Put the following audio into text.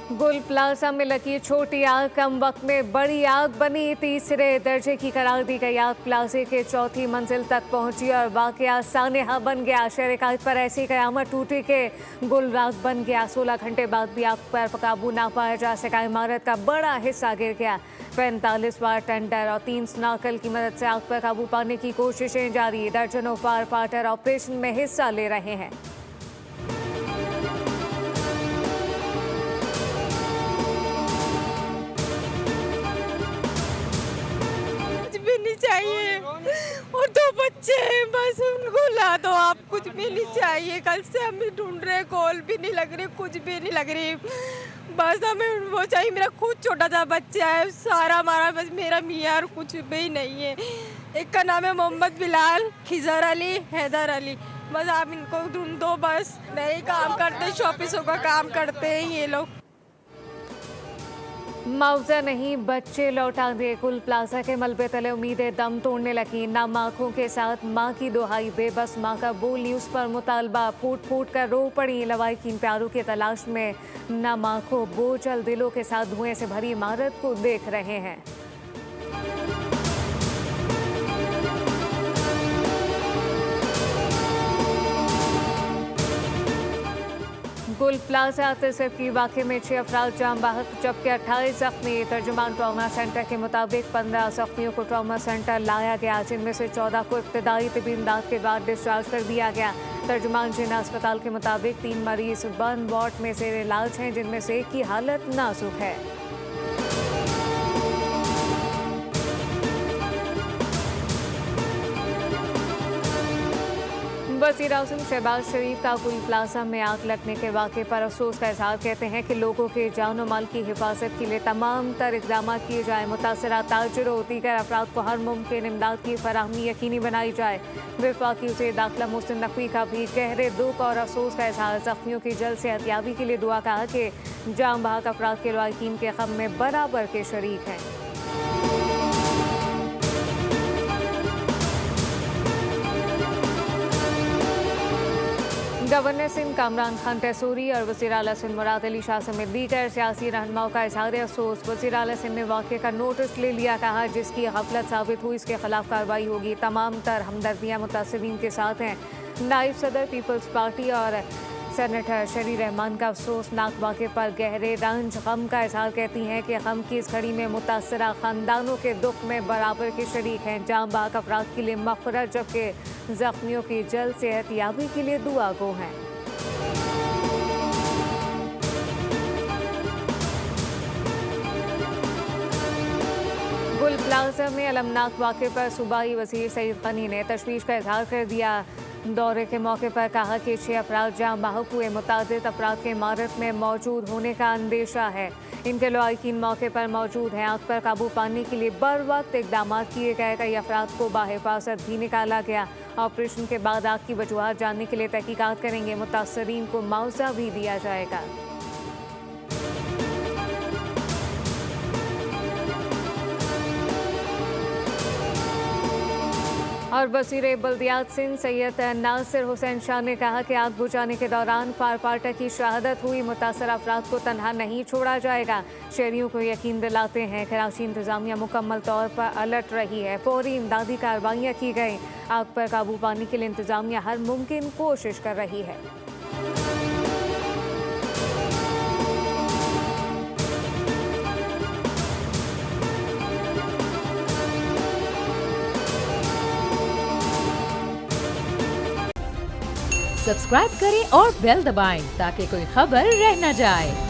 गुल प्लाजा में लगी छोटी आग कम वक्त में बड़ी आग बनी। तीसरे दर्जे की करार दी गई आग प्लाजे के चौथी मंजिल तक पहुंची और वाकया सानेहा बन गया। शहर कायद पर ऐसी कयामत टूटी के गुल राग बन गया। 16 घंटे बाद भी आग पर काबू ना पाया जा सका। इमारत का बड़ा हिस्सा गिर गया। 45 वार टेंडर और 3 स्नॉकल की मदद से आग पर काबू पाने की कोशिशें जारी। दर्जनों फायर फाइटर ऑपरेशन में हिस्सा ले रहे हैं। चाहिए और 2 बच्चे हैं, बस उनको ला दो आप। कुछ भी नहीं चाहिए। कल से हम भी ढूंढ रहे, कॉल भी नहीं लग रही, कुछ भी नहीं लग रही। बस हमें वो चाहिए। मेरा खुद छोटा सा बच्चा है, सारा हमारा बस मेरा मियाँ और कुछ भी नहीं है। एक का नाम है मोहम्मद बिलाल, खिजर अली, हैदर अली। बस आप इनको ढूंढ दो। बस नहीं काम करते, शॉपिसों का काम करते हैं ये लोग। मुआवजा नहीं, बच्चे लौटा दे। गुल प्लाजा के मलबे तले उम्मीदें दम तोड़ने लगी। नम आंखों के साथ माँ की दुहाई, बेबस माँ का बोली, उस पर मुतालबा। फूट फूट कर रो पड़ी लवाकिन प्यारों की तलाश में। नम आंखों बोझल दिलों के साथ धुएं से भरी इमारत को देख रहे हैं। गुल प्लाजा तस्वीर की वाक़े में 6 अफराद जाम बहक जबकि 28 जख्मी। तर्जुमान ट्रॉमा सेंटर के मुताबिक 15 जख्मियों को ट्रॉमा सेंटर लाया गया, जिनमें से 14 को इब्तदाई तिबी इमदाद के बाद डिस्चार्ज कर दिया गया। तर्जुमान जिन्ना अस्पताल के मुताबिक 3 मरीज बर्न वार्ड में जेर इलाज हैं, जिनमें से एक की हालत नाजुक है। वज़ीर आज़म शहबाज शरीफ का गुल प्लाजा में आग लगने के वाक़े पर अफसोस का इजहार। कहते हैं कि लोगों के जान और माल की हिफाजत के लिए तमाम तर इक़दाम किए जाए। मुतासरा ताजरों दीगर अफराद को हर मुमकिन इमदाद की फराहमी यकीनी बनाई जाए। वफाकी वज़ीर दाखिला मोहसिन नकवी का भी गहरे दुख और अफसोस का इजहार। ज़ख्मियों की जल्द सेहतयाबी के लिए दुआ। कहा कि जाम बहक अफराद के लवाकिन के गम में बराबर के शरीक हैं। गवर्नर सिंध कामरान खान तैसूरी और वज़ीर आला सिंध मुराद अली शाह समेत दीगर सियासी रहनुमाओं का इजहार अफसोस। वज़ीर आला सिंध ने वाक़े का नोटिस ले लिया। कहा जिसकी गफलत साबित हुई इसके खिलाफ कार्रवाई होगी। तमाम तर हमदर्दियाँ मुतासिरीन के साथ हैं। नायब सदर पीपल्स पार्टी और सेनेटर शरी रहमान का अफसोसनाक वाक़े पर गहरे रंज गम का इजहार। कहती हैं कि गम की इस घड़ी में मुतासरा ख़ानदानों के दुख में बराबर के शरीक हैं। जाम बहक अफराद के लिए मग़फ़िरत जबकि ज़ख्मियों की जल्द सेहतयाबी के लिए दुआ गो हैं। गुल प्लाजा में अलमनाक वाक़े पर सूबाई वज़ीर सईद गनी ने तशवीश का इजहार कर दिया। दौरे के मौके पर कहा कि 6 अफराद जाम बहक हुए। मुतादिद अफराद के इमारत में मौजूद होने का अंदेशा है। इनके लवाकिन मौके पर मौजूद हैं। आग पर काबू पाने के लिए बर वक्त इकदाम किए गए। कई अफराद को बाहिफाजत भी निकाला गया। ऑपरेशन के बाद आग की वजूहात जानने के लिए तहकीकात करेंगे। मुतासरीन को मुआवजा भी दिया जाएगा। और वज़ीर बल्दियात सिंध सैयद नासिर हुसैन शाह ने कहा कि आग बुझाने के दौरान फायर फाइटर की शहादत हुई। मुतासर अफराद को तनहा नहीं छोड़ा जाएगा। शहरियों को यकीन दिलाते हैं कराची इंतज़ामिया मुकम्मल तौर पर अलर्ट रही है। फौरी इमदादी कार्रवाइयाँ की गई। आग पर काबू पाने के लिए इंतज़ामिया हर मुमकिन कोशिश कर रही है। सब्सक्राइब करें और बेल दबाएं ताकि कोई खबर रह न जाए।